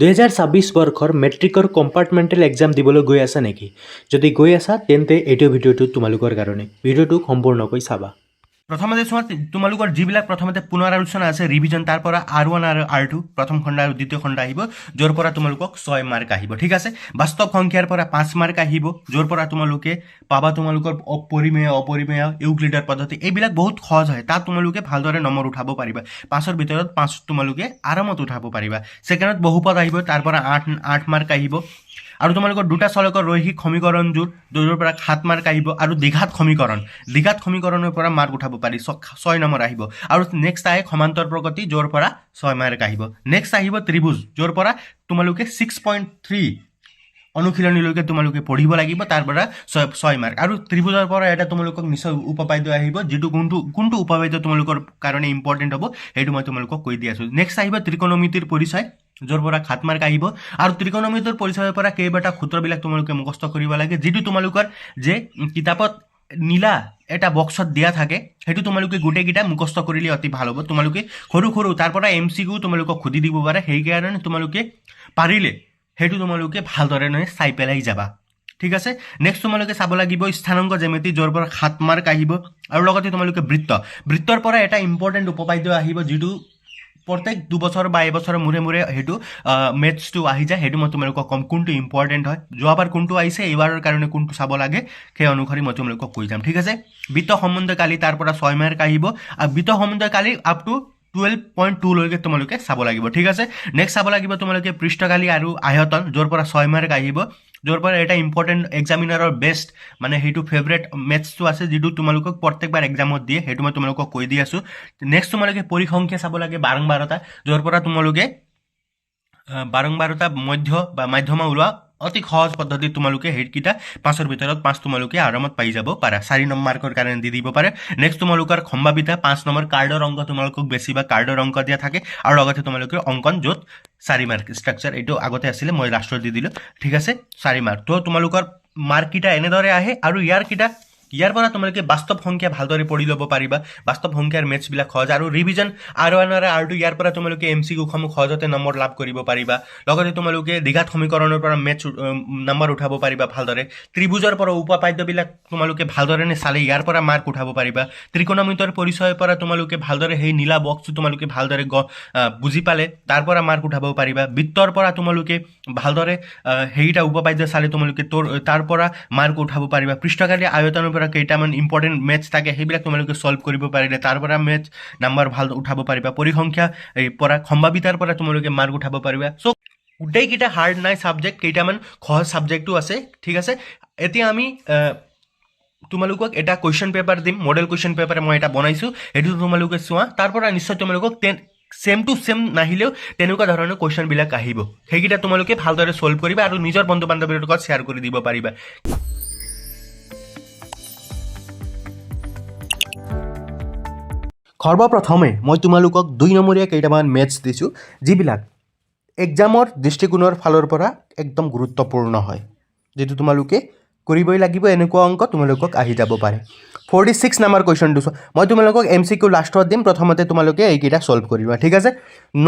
2026 বৰ্ষৰ মেট্ৰিকৰ compartmental exam দিবলৈ গৈ আছা নেকি? যদি গৈ আছা তেন্তে এইটো ভিডিঅ'টো তোমালোকৰ কাৰণে। ভিডিঅ'টো সম্পূৰ্ণকৈ চাবা। প্ৰথমতে চোৱা তোমালোকৰ যিবিলাক প্ৰথমতে পুনৰালোচনা আছে ৰিভিজন তাৰ পৰা R1 আৰু R2 প্ৰথম খণ্ড আৰু দ্বিতীয় খণ্ড আহিব য'ৰ পৰা তোমালোকক 6 মাৰ্ক আহিব ঠিক আছে বাস্তৱ সংখ্যাৰ পৰা 5 মাৰ্ক আহিব য'ৰ পৰা তোমালোকে পাবা তোমালোকৰ অপৰিমেয় অপৰিমেয় ইউক্লিডৰ পদ্ধতি এইবিলাক বহুত সহজ হয় তাত তোমালোকে ভালদৰে নম্বৰ উঠাব পাৰিবা 5ৰ ভিতৰত 5 তোমালোকে আৰামত উঠাব পাৰিবা সেকেন্ডত বহুপদ আহিব তাৰ পৰা 8 মাৰ্ক আহিব আৰু তোমালোকৰ দুটা চলকৰ ৰৈখিক সমীকৰণযোৰ দুইৰ পৰা 7 মাৰ্ক আহিব আৰু দ্বিঘাত সমীকৰণৰ পৰা মাৰ্ক উঠাব পাৰি 6 নম্বৰ আহিব আৰু নেক্সট আহে সমান্তৰ প্ৰগতি য'ৰ পৰা 6 মাৰ্ক আহিব নেক্সট আহিব ত্ৰিভুজ য'ৰ পৰা তোমালোকে 6.3 অনুশীলনীলৈকে তোমালোকে পঢ়িব লাগিব তাৰ পৰা 6 মাৰ্ক আৰু ত্ৰিভুজৰ পৰা এটা তোমালোকক নিশ্চয় উপপাদ্য আহিব যেটো কোনটো উপপাদ্য তোমালোকৰ কাৰণে ইম্পৰ্টেন্ট হ'ব হেতু মই তোমালোকক কৈ দি আছো নেক্সট আহিব ত্ৰিকোণমিতিৰ পৰিচয় য'ৰ পৰা 7 মাৰ্ক আহিব আৰু ত্ৰিকোণমিতিৰ পৰিচয়ৰ পৰা কেইবাটা সূত্ৰবিলাক তোমালোকে মুখস্থ কৰিব লাগে যেটো তোমালোকৰ যে কিতাপত নীলা এটা বক্সত দিয়া থাকে হেতু তোমালোকে গুটেকিটা মুখস্থ কৰিলে অতি ভাল হ'ব তোমালোকে সৰু তাৰ পৰা এমসিকিউ তোমালোকক খুদি দিব পাৰে হেই কাৰণে তোমালোকে পাৰিলে হেতু তোমালোকে ভালদৰে নয় চাই পেলাই যাবা ঠিক আছে নেক্সট তোমালোকে চাব লাগিব স্থানাংক জ্যামিতি য'ৰ পৰা 7 মাৰ্ক আহিব আৰু লগতে তোমালোকে বৃত্তৰ পৰা এটা ইম্পৰ্টেন্ট উপপাদ্য আহিব যেটো প্ৰত্যেক 2 বছৰ বা 1 বছৰ মূৰে হেতু মেথছ টু আহি যায় হেতু মই তোমালোকক কম কোনটো ইম্পৰ্টেন্ট হয় যোৱাবাৰ কোনটো আহিছে এইবাৰৰ কাৰণে কোনটো চাব লাগে সেই অনুসৰি মই তোমালোকক কৈ যাম ঠিক আছে বৃত্ত সম্বন্ধকালী তাৰ পৰা 6 মাৰ্ক আহিব আৰু বৃত্ত সম্বন্ধকালী আপ টু 12.2 লৈকে তোমালোকে চাব লাগিব ঠিক আছে নেক্সট চাব লাগিব তোমালোকে পৃষ্ঠকালী আৰু আয়তন য'ৰ পৰা 6 মাৰ্ক আহিব য'ৰ পৰা এটা ইম্পৰ্টেন্ট এক্সামিনাৰৰ বেষ্ট মানে হেতু ফেভাৰিট মেথছটো আছে যেটো তোমালোকক প্ৰত্যেকবাৰ এক্সামত দিয়ে হেতু মই তোমালোকক কৈ দি আছো নেক্সট তোমালোকে পৰিসংখ্যা চাব লাগে বাৰংবাৰতা য'ৰ পৰা তোমালোকে বাৰংবাৰতা মাধ্যমা ওলোৱা অতি সহজ পদ্ধতি তোমালোকে হেটকিটা 5ৰ ভিতৰত 5 তোমালোকে আৰামত পাই যাব পাৰা 4 নম্বৰ মাৰ্কৰ কাৰণে দি দিব পাৰে নেক্সট তোমালোকৰ সম্ভাৱিতা 5 নম্বৰ কাৰ্ডৰ অংক তোমালোকক বেছি বা কাৰ্ডৰ অংক দিয়া থাকে আৰু লগতে তোমালোকে অংকন য'ত 4 মাৰ্ক ষ্ট্ৰাকচাৰ এইটো আগতে আছিল মই লাষ্টত দি দিলো ঠিক আছে 4 মাৰ্ক তো তোমালোকৰ মাৰ্ক কিটা এনেদৰে আহে আৰু ইয়াৰ পৰা তোমালোকে বাস্তৱ সংখ্যা ভালদৰে পঢ়ি ল'ব পাৰিবা বাস্তৱ সংখ্যাৰ মেথছ বিলাক সহজ আৰু ৰিভিজন R1 আৰু R2 ইয়াৰ পৰা তোমালোকে এমসিকিউ সমূহ সহজতে নম্বৰ লাভ কৰিব পাৰিবা লগতে তোমালোকে দ্বিঘাত সমীকৰণৰ পৰা মেথছ নম্বৰ উঠাব পাৰিবা ভালদৰে ত্ৰিভুজৰ পৰা উপপাদ্যবিলাক তোমালোকে ভালদৰে চালে ইয়াৰ পৰা মাৰ্ক উঠাব পাৰিবা ত্ৰিকোণমিতিৰ পৰিচয়ৰ পৰা তোমালোকে ভালদৰে সেই নীলা বক্সটো তোমালোকে ভালদৰে বুজি পালে তাৰ পৰা মাৰ্ক উঠাব পাৰিবা বৃত্তৰ পৰা তোমালোকে ভালদৰে হেইটা উপপাদ্য চালে তোমালোকে তাৰ পৰা মাৰ্ক উঠাব পাৰিবা পৃষ্ঠকালী আয়তনৰ পৰা কেইটামান ইম্পৰ্টেন্ট মেথছ থাকে সেইবিলাক তোমালোকে সলভ কৰিব পাৰিলে তাৰ পৰা মেথছ নম্বৰ ভাল উঠাব পাৰিবা পৰিসংখ্যা পৰা সম্ভাৱিতাৰ পৰা তোমালোকে মাৰ্ক উঠাব পাৰিবা সো উডাই কিটা হাৰ্ড নাই সাবজেক্ট কেইটামান সহজ সাবজেক্টটো আছে ঠিক আছে এতিয়া আমি তোমালোকক এটা কোৱেশ্চন পেপাৰ দিম মডেল কোৱেশ্চন পেপাৰ মই এটা বনাইছো এটো তোমালোকে চোৱা তাৰ পৰা নিশ্চয় তোমালোকক সেম টু সেম নাহিলেও তেনেকুৱা ধৰণৰ কোৱেশ্চন বিলাক আহিব সেইকিটা তোমালোকে ভালদৰে সলভ কৰিবা আৰু নিজৰ বন্ধু বান্ধৱীৰ লগত শেয়াৰ কৰি দিব পাৰিবা সৰ্বপ্ৰথমে মই তোমালোকক 2 নম্বৰীয়া কেইটামান মেথছ দিছো যিবিলাক এক্সামৰ দৃষ্টিকোণৰ ফালৰ পৰা একদম গুৰুত্বপূৰ্ণ হয় যেটো তোমালোকে কৰিবই লাগিব এনেকুৱা অংক তোমালোকক আহি যাব পাৰে 46 নম্বৰ কোৱেশ্চনটো মই তোমালোকক এমসিকিউ লাষ্টত দিম প্ৰথমতে তোমালোকে এইকিটা সলভ কৰিবা ঠিক আছে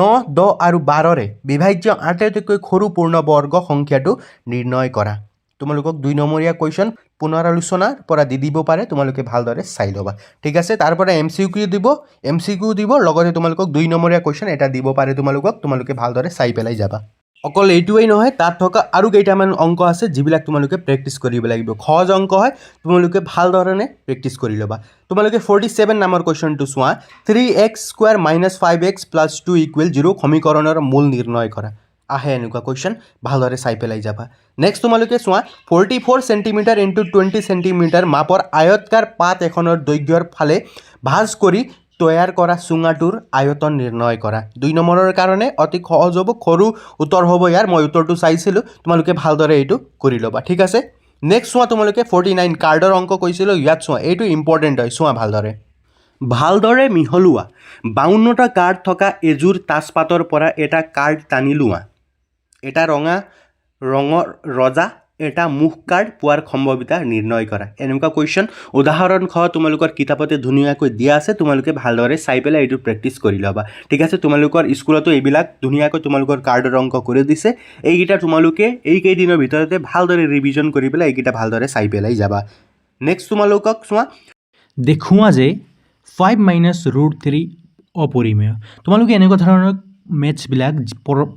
9 10 আৰু 12 ৰে বিভাজ্য আটাইতকৈ সৰু পূৰ্ণবৰ্গ সংখ্যাটো নিৰ্ণয় কৰা তোমালোকক 2 নম্বৰীয়া কোৱেশ্চন পুনৰালোচনাৰ পৰা দি দিব পাৰে তোমালোকে ভালদৰে চাই লবা ঠিক আছে তাৰ পৰা এমসিকিউ দিব লগতে তোমালোকক 2 নম্বৰীয়া কোৱেশ্চন এটা দিব পাৰে তোমালোকে ভালদৰে চাই পেলাই যাবা অকল এইটোৱেই নহয় তাত থকা আৰু কেইটামান অংক আছে যিবিলাক তোমালোকে প্ৰেক্টিছ কৰিব লাগিব সহজ অংক হয় তোমালোকে ভালদৰে প্ৰেক্টিছ কৰি লবা তোমালোকে 47 নম্বৰ কোৱেশ্চনটো চোৱা 3x² - 5x + 2 = 0 সমীকৰণৰ মূল নিৰ্ণয় কৰা আহে এনেকুৱা কোৱেশ্চন ভালদৰে চাই পেলাই যাবা নেক্সট তোমালোকে চোৱা 44 সেন্টিমিটাৰ * 20 সেন্টিমিটাৰ মাপৰ আয়তকাৰ পাত এখনৰ দৈৰ্ঘ্যৰ ফালে ভাঁজ কৰি তৈয়াৰ কৰা চুঙাটোৰ আয়তন নিৰ্ণয় কৰা 2 নম্বৰৰ কাৰণে অতি সহজ হ'ব সৰু উত্তৰ হ'ব ইয়াৰ মই উত্তৰটো চাইছিলো তোমালোকে ভালদৰে এইটো কৰি লবা ঠিক আছে নেক্সট চোৱা তোমালোকে 49 কাৰ্ডৰ অংক কৈছিলো ইয়াত চোৱা এইটো ইম্পৰ্টেন্ট হয় চোৱা ভালদৰে মিহলোৱা 52টা কাৰ্ড থকা এজোৰ তাজপাতৰ পৰা এটা কাৰ্ড টানি লোৱা এটা ৰঙৰ ৰজা এটা মুখ কাৰ্ড পোৱাৰ সম্ভাৱিতা নিৰ্ণয় কৰা এনেকুৱা কুৱেশ্যন উদাহৰণসহ তোমালোকৰ কিতাপতে ধুনীয়াকৈ দিয়া আছে তোমালোকে ভালদৰে চাই পেলাই এইটো প্ৰেক্টিছ কৰি ল'বা ঠিক আছে তোমালোকৰ স্কুলতো এইবিলাক ধুনীয়াকৈ তোমালোকৰ কাৰ্ডৰ অংক কৰি দিছে এইকেইটা তোমালোকে এইকেইদিনৰ ভিতৰতে ভালদৰে ৰিভিজন কৰি পেলাই এইকেইটা ভালদৰে চাই পেলাই যাবা নেক্সট তোমালোকক চোৱা দেখুওৱা যে 5 মাইনাছ √3 অপৰিমেয় তোমালোকে এনেকুৱা ধৰণৰ মেথছবিলাক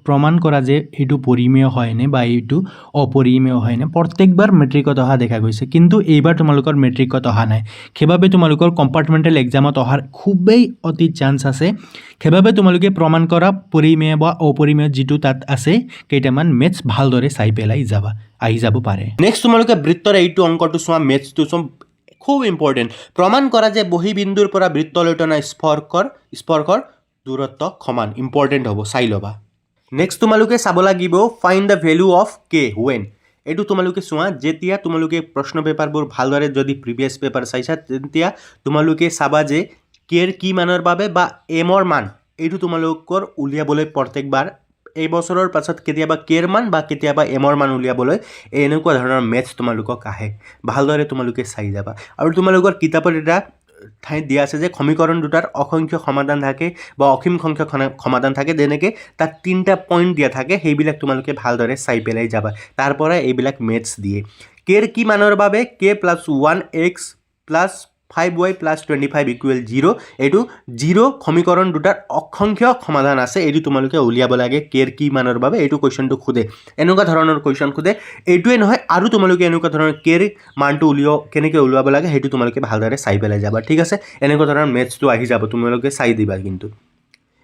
প্ৰমাণ কৰা যে এইটো পৰিমেয় হয়নে বা এইটো অপৰিমেয় হয়নে প্ৰত্যেকবাৰ মেট্ৰিকত অহা দেখা গৈছে কিন্তু এইবাৰ তোমালোকৰ মেট্ৰিকত অহা নাই সেইবাবে তোমালোকৰ কম্পাৰ্টমেণ্টেল এক্সামত অহাৰ খুবেই অতি চান্স আছে সেইবাবে তোমালোকে প্ৰমাণ কৰা পৰিমেয় বা অপৰিমেয় যিটো তাত আছে কেইটামান মেথছ ভালদৰে চাই পেলাই যাবা আহি যাব পাৰে নেক্সট তোমালোকে বৃত্তৰ এইটো অংকটো চোৱা মেথছটো চোৱা খুব ইম্পৰ্টেণ্ট প্ৰমাণ কৰা যে বহিবিন্দুৰ পৰা বৃত্তলৈ টনা স্পৰ্শৰ দূৰত্ব সমান ইম্পৰ্টেণ্ট হ'ব চাই ল'বা নেক্সট তোমালোকে চাব লাগিব find the value of K when এইটো তোমালোকে চোৱা যেতিয়া তোমালোকে প্ৰশ্ন পেপাৰবোৰ ভালদৰে যদি প্ৰিভিয়াছ পেপাৰ চাইছা তেতিয়া তোমালোকে চাবা যে কেৰ কি মানৰ বাবে বা এমৰ মান এইটো তোমালোকৰ উলিয়াবলৈ প্ৰত্যেকবাৰ এই বছৰৰ পাছত কেতিয়াবা কেৰ মান বা কেতিয়াবা এমৰ মান উলিয়াবলৈ এনেকুৱা ধৰণৰ মেথছ তোমালোকক আহে ভালদৰে তোমালোকে চাই যাবা আৰু তোমালোকৰ কিতাপত এটা ঠাইত দিয়া আছে যে সমীকৰণ দুটাৰ অসংখ্য সমাধান থাকে বা অসীম সংখ্যক সমাধান থাকে যেনেকৈ তাত 3টা পইণ্ট দিয়া থাকে সেইবিলাক তোমালোকে ভালদৰে চাই পেলাই যাবা তাৰ পৰা এইবিলাক মেথছ দিয়ে কেৰ কি মানৰ বাবে k plus 1x plus 5y plus 25 equal 0 এইটো 0 সমীকৰণ দুটাৰ অসংখ্য সমাধান আছে এইটো তোমালোকে উলিয়াব লাগে কেৰ কি মানৰ বাবে এইটো কুৱেশ্যনটো সোধে এনেকুৱা ধৰণৰ কুৱেশ্যন সোধে এইটোৱে নহয় আৰু তোমালোকে এনেকুৱা ধৰণৰ কেৰ মানটো কেনেকৈ উলিয়াব লাগে সেইটো তোমালোকে ভালদৰে চাই পেলাই যাবা ঠিক আছে এনেকুৱা ধৰণৰ মেথছটো আহি যাব তোমালোকে চাই দিবা কিন্তু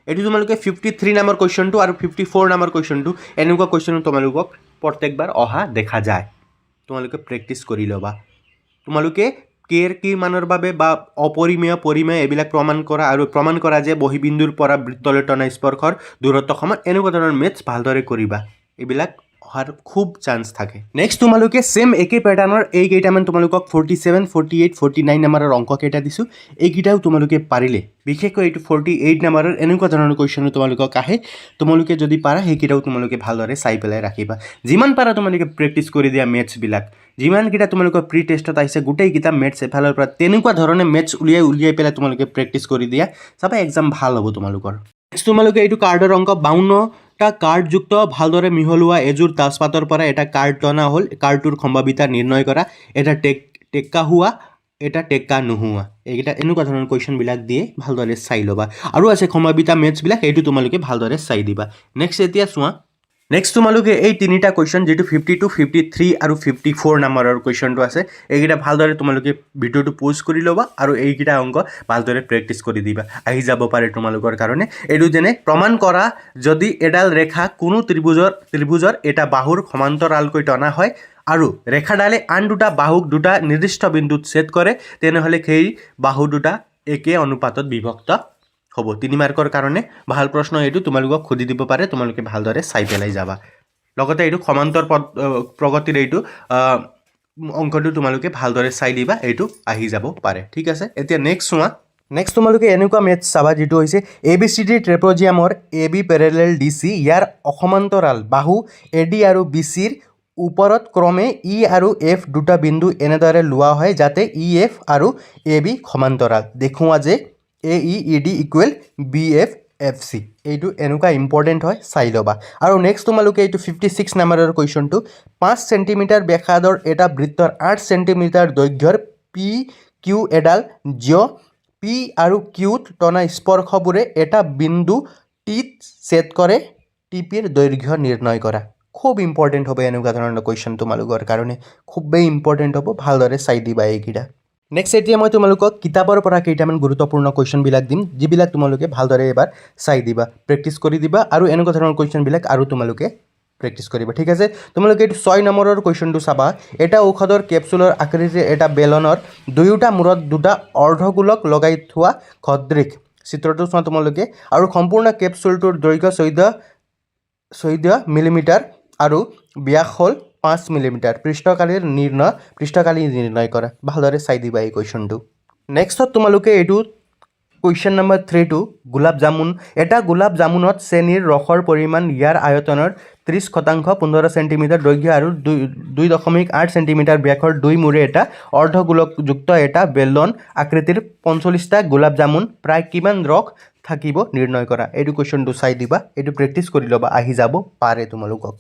এইটো তোমালোকে 53 নম্বৰ কুৱেশ্যনটো আৰু 54 নম্বৰ কুৱেশ্যনটো এনেকুৱা কুৱেশ্যন তোমালোকক প্ৰত্যেকবাৰ অহা দেখা যায় তোমালোকে প্ৰেক্টিছ কৰি ল'বা তোমালোকে কেৰ কি মানৰ বাবে বা অপৰিমেয় পৰিমেয় এইবিলাক প্ৰমাণ কৰা যে বহিবিন্দুৰ পৰা বৃত্তলৈ টনা স্পৰ্শৰ দূৰত্ব সমান এনেকুৱা ধৰণৰ মেথছ ভালদৰে কৰিবা এইবিলাক অহাৰ খুব চান্স থাকে নেক্সট তোমালোকে সেম একে প্যাটাৰ্নৰ এইকেইটামান তোমালোকক 47 48 49 নম্বৰৰ অংক কেইটা দিছোঁ এইকেইটাও তোমালোকে পাৰিলে বিশেষকৈ এইটো 48 নম্বৰৰ এনেকুৱা ধৰণৰ কুৱেশ্যন তোমালোকক আহে তোমালোকে যদি পাৰা সেইকেইটাও তোমালোকে ভালদৰে চাই পেলাই ৰাখিবা যিমান পাৰা তোমালোকে প্ৰেক্টিছ কৰি দিয়া মেথছবিলাক যিমানকেইটা তোমালোকৰ প্ৰি টেষ্টত আহিছে গোটেইকেইটা মেথছ এফালৰ পৰা তেনেকুৱা ধৰণে মেথছ উলিয়াই পেলাই তোমালোকে প্ৰেক্টিছ কৰি দিয়া চাবা এক্সাম ভাল হ'ব তোমালোকৰ নেক্সট তোমালোকে এইটো কাৰ্ডৰ অংক 52টা কাৰ্ডযুক্ত ভালদৰে মিহলোৱা এযোৰ তাজপাতৰ পৰা এটা কাৰ্ড টনা হ'ল কাৰ্ডটোৰ সম্ভাৱিতা নিৰ্ণয় কৰা এটা টেক্কা হোৱা এটা টেক্কা নোহোৱা এইকেইটা এনেকুৱা ধৰণৰ কুৱেশ্যনবিলাক দিয়ে ভালদৰে চাই ল'বা আৰু আছে সম্ভাৱিতা মেথছবিলাক এইটো তোমালোকে ভালদৰে চাই দিবা নেক্সট এতিয়া চোৱা নেক্সট তোমালোকে এই তিনিটা কুৱেশ্যন যেটো 52 53 আৰু 54 নম্বৰৰ কুৱেশ্যনটো আছে এইকেইটা ভালদৰে তোমালোকে ভিডিঅ'টো প'জ কৰি ল'বা আৰু এইকেইটা অংক ভালদৰে প্ৰেক্টিছ কৰি দিবা আহি যাব পাৰে তোমালোকৰ কাৰণে এইটো যেনে প্ৰমাণ কৰা যদি এডাল ৰেখা কোনো ত্ৰিভুজৰ এটা বাহুৰ সমান্তৰালকৈ টনা হয় আৰু ৰেখাডালে আন দুটা বাহুক দুটা নিৰ্দিষ্ট বিন্দুত ছেদ কৰে তেনেহ'লে সেই বাহু দুটা একে অনুপাতত বিভক্ত হ'ব 3 মাৰ্কৰ কাৰণে ভাল প্ৰশ্ন এইটো তোমালোকক খুদি দিব পাৰে তোমালোকে ভালদৰে চাই পেলাই যাবা লগতে এইটো সমান্তৰ প্ৰগতিৰ এইটো অংকটো তোমালোকে ভালদৰে চাই দিবা এইটো আহি যাব পাৰে ঠিক আছে এতিয়া নেক্সট চোৱা নেক্সট তোমালোকে এনেকুৱা মেথছ চাবা যেটো হৈছে ABCD ট্ৰেপজিয়ামৰ AB পেৰেলেল DC ইয়াৰ অসমান্তৰাল বাহু AD আৰু BCৰ ওপৰত ক্ৰমে E আৰু F দুটা বিন্দু এনেদৰে লোৱা হয় যাতে EF আৰু AB সমান্তৰাল দেখুওৱা যে AED ইকুৱেল BF FC এইটো এনেকুৱা ইম্পৰ্টেণ্ট হয় চাই ল'বা আৰু নেক্সট তোমালোকে এইটো 56 নম্বৰৰ কুৱেশ্যনটো 5 সেন্টিমিটাৰ ব্যাসাৰ্ধৰ এটা বৃত্তৰ 8 সেন্টিমিটাৰ দৈৰ্ঘ্যৰ PQ এডাল P আৰু Qত টনা স্পৰ্শবোৰে এটা বিন্দু টিত ছেদ কৰে TPৰ দৈৰ্ঘ্য নিৰ্ণয় কৰা খুব ইম্পৰ্টেণ্ট হ'ব এনেকুৱা ধৰণৰ কুৱেশ্যন তোমালোকৰ কাৰণে খুবেই ইম্পৰ্টেণ্ট হ'ব ভালদৰে চাই দিবা এইকেইটা নেক্সট এতিয়া মই তোমালোকক কিতাপৰ পৰা কেইটামান গুৰুত্বপূৰ্ণ কুৱেশ্যনবিলাক দিম যিবিলাক তোমালোকে ভালদৰে এবাৰ চাই দিবা প্ৰেক্টিছ কৰি দিবা আৰু এনেকুৱা ধৰণৰ কুৱেশ্যনবিলাক আৰু তোমালোকে প্ৰেক্টিছ কৰিবা ঠিক আছে তোমালোকে এইটো 6 নম্বৰৰ কুৱেশ্যনটো চাবা এটা ঔষধৰ কেপচুলৰ আকৃতিৰ এটা বেলনৰ দুয়োটা মূৰত দুটা অৰ্ধগোলক লগাই থোৱা সদৃশ চিত্ৰটো চোৱা তোমালোকে আৰু সম্পূৰ্ণ কেপচুলটোৰ দৈৰ্ঘ্য 14 মিলিমিটাৰ আৰু ব্যাস হ'ল 5 মিলিমিটাৰ পৃষ্ঠকালি নিৰ্ণয় কৰা ভালদৰে চাই দিবা এই কুৱেশ্যনটো নেক্সটত তোমালোকে এইটো কুৱেশ্যন নম্বৰ 3 গোলাপ জামুন এটা গোলাপ জামুনত চেনিৰ ৰসৰ পৰিমাণ ইয়াৰ আয়তনৰ 30% 15 সেন্টিমিটাৰ দৈৰ্ঘ্য আৰু 2.8 সেন্টিমিটাৰ ব্যাসৰ দুই মূৰে এটা অৰ্ধগোলকযুক্ত এটা বেলন আকৃতিৰ 45টা গোলাপ জামুন প্ৰায় কিমান ৰস থাকিব নিৰ্ণয় কৰা এইটো কুৱেশ্যনটো চাই দিবা এইটো প্ৰেক্টিছ কৰি ল'বা আহি যাব পাৰে তোমালোকক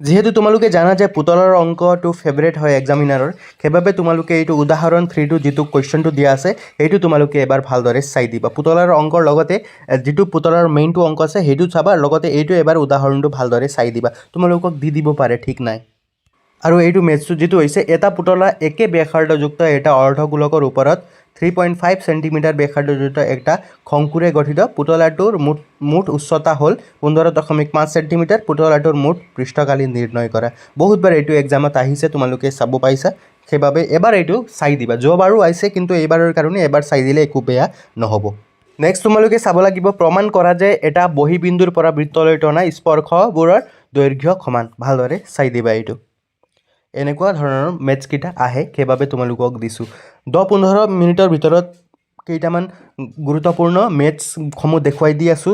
যেহেতু তোমালোকে জানা যে পুতলাৰ অংকটো ফেভাৰিট হয় এক্সামিনাৰৰ সেইবাবে তোমালোকে এইটো উদাহৰণ 3 যিটো কুৱেশ্যনটো দিয়া আছে এইটো তোমালোকে এবাৰ ভালদৰে চাই দিবা পুতলাৰ অংকৰ লগতে যিটো পুতলাৰ মেইনটো অংক আছে সেইটো চাবা লগতে এইটো এবাৰ উদাহৰণটো ভালদৰে চাই দিবা তোমালোকক দি দিব পাৰে ঠিক নাই আৰু এইটো মেথছটো যিটো হৈছে এটা পুতলা একে ব্যাসাৰ্ধযুক্ত এটা অৰ্ধগোলকৰ ওপৰত 3.5 সেন্টিমিটাৰ ব্যাসাৰ্ধযুক্ত একটা খংকুৰে গঠিত পুতলাটোৰ মুঠ উচ্চতা হ'ল 15.5 সেন্টিমিটাৰ পুতলাটোৰ মুঠ পৃষ্ঠকালি নিৰ্ণয় কৰা বহুতবাৰ এইটো এক্সামত আহিছে তোমালোকে চাব পাইছা সেইবাবে এবাৰ এইটো চাই দিবা যোৱাবাৰো আহিছে কিন্তু এইবাৰৰ কাৰণে এবাৰ চাই দিলে একো বেয়া নহ'ব নেক্সট তোমালোকে চাব লাগিব প্ৰমাণ কৰা যে এটা বহিবিন্দুৰ পৰা বৃত্তলৈ টনা স্পৰ্শবোৰৰ দৈৰ্ঘ্য সমান ভালদৰে চাই দিবা এইটো এনেকুৱা ধৰণৰ মেথছ কিটা আহে সেইবাবে তোমালোকক দিছোঁ 10-15 মিনিটৰ ভিতৰত কেইটামান গুৰুত্বপূৰ্ণ মেথছসমূহ দেখুৱাই দি আছোঁ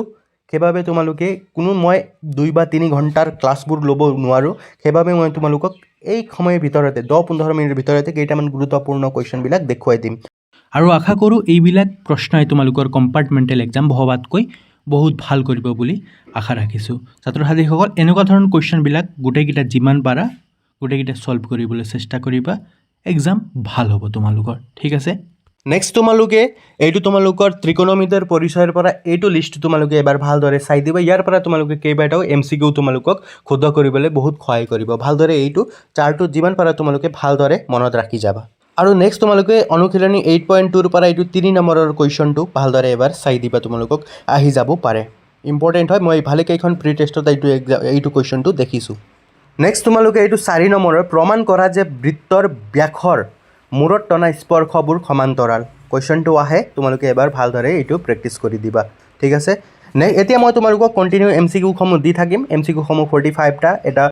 সেইবাবে তোমালোকে কোনো মই 2 বা 3 ঘণ্টাৰ ক্লাছবোৰ ল'ব নোৱাৰোঁ সেইবাবে মই তোমালোকক এই সময়ৰ ভিতৰতে 10-15 মিনিটৰ ভিতৰতে কেইটামান গুৰুত্বপূৰ্ণ কুৱেশ্যনবিলাক দেখুৱাই দিম আৰু আশা কৰোঁ এইবিলাক প্ৰশ্নই তোমালোকৰ কম্পাৰ্টমেণ্টেল এক্সাম ভবাতকৈ বহুত ভাল কৰিব বুলি আশা ৰাখিছোঁ ছাত্ৰ ছাত্ৰীসকল এনেকুৱা ধৰণৰ কুৱেশ্যনবিলাক গোটেইকেইটা যিমান পাৰা গোটেইকেইটা সলভ কৰিবলৈ চেষ্টা কৰিবা এক্সাম ভাল হ'ব তোমালোকৰ ঠিক আছে নেক্সট তোমালোকে এইটো তোমালোকৰ ত্ৰিকোণমিতিৰ পৰিচয়ৰ পৰা এইটো লিষ্ট তোমালোকে এবাৰ ভালদৰে চাই দিবা ইয়াৰ পৰা তোমালোকে কেইবাটাও MCQ তোমালোকক শুদ্ধ কৰিবলৈ বহুত সহায় কৰিব ভালদৰে এইটো চাৰ্টটো যিমান পাৰা তোমালোকে ভালদৰে মনত ৰাখি যাবা আৰু নেক্সট তোমালোকে অনুশীলনী 8.2 ৰ পৰা এইটো 3 নম্বৰৰ কুৱেশ্যনটো ভালদৰে এবাৰ চাই দিবা তোমালোকক আহি যাব পাৰে ইম্পৰ্টেণ্ট হয় মই ভালে কেইখন প্ৰি টেষ্টত এইটো কুৱেশ্যনটো দেখিছোঁ নেক্সট তোমালোকে এইটো 4 নম্বৰৰ প্ৰমাণ কৰা যে বৃত্তৰ ব্যাসৰ মূৰত টনা স্পৰ্শবোৰ সমান্তৰাল কুৱেশ্যনটো আহে তোমালোকে এবাৰ ভালদৰে এইটো প্ৰেক্টিছ কৰি দিবা ঠিক আছে এতিয়া মই তোমালোকক কণ্টিনিউ MCQসমূহ দি থাকিম MCQসমূহ 45টা এটা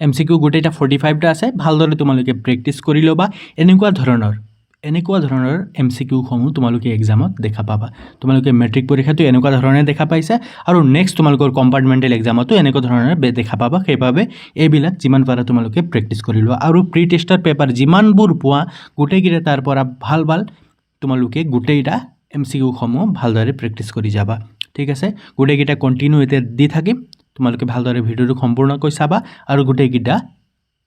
MCQ গোটেইটা 45টা আছে ভালদৰে তোমালোকে প্ৰেক্টিছ কৰি ল'বা এনেকুৱা ধৰণৰ MCQসমূহ তোমালোকে এক্সামত দেখা পাবা তোমালোকে মেট্ৰিক পৰীক্ষাটো এনেকুৱা ধৰণে দেখা পাইছা আৰু নেক্সট তোমালোকৰ কম্পাৰ্টমেণ্টেল এক্সামতো এনেকুৱা ধৰণে দেখা পাবা সেইবাবে এইবিলাক যিমান পাৰা তোমালোকে প্ৰেক্টিছ কৰি লোৱা আৰু প্ৰি টেষ্টৰ পেপাৰ যিমানবোৰ পোৱা গোটেইকেইটা তাৰ পৰা ভাল তোমালোকে গোটেইটা MCQসমূহ ভালদৰে প্ৰেক্টিছ কৰি যাবা ঠিক আছে গোটেইকেইটা কণ্টিনিউ এতিয়া দি থাকিম তোমালোকে ভালদৰে ভিডিঅ'টো সম্পূৰ্ণকৈ চাবা আৰু গোটেইকেইটা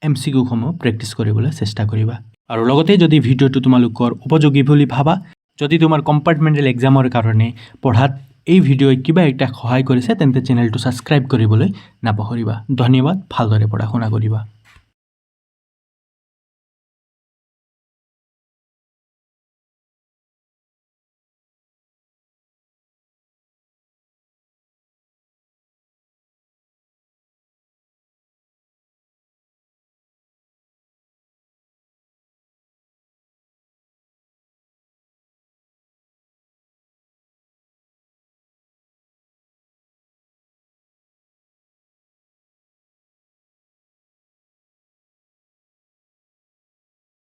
MCQসমূহ প্ৰেক্টিছ কৰিবলৈ চেষ্টা কৰিবা আৰু লগতে যদি ভিডিঅ'টো তোমালোকৰ উপযোগী বুলি ভাবা যদি তোমাৰ কম্পাৰ্টমেণ্টেল এক্সামৰ কাৰণে পঢ়াত এই ভিডিঅ'ই কিবা এটা সহায় কৰিছে তেন্তে চেনেলটো ছাবস্ক্ৰাইব কৰিবলৈ নাপাহৰিবা ধন্যবাদ ভালদৰে পঢ়া শুনা কৰিবা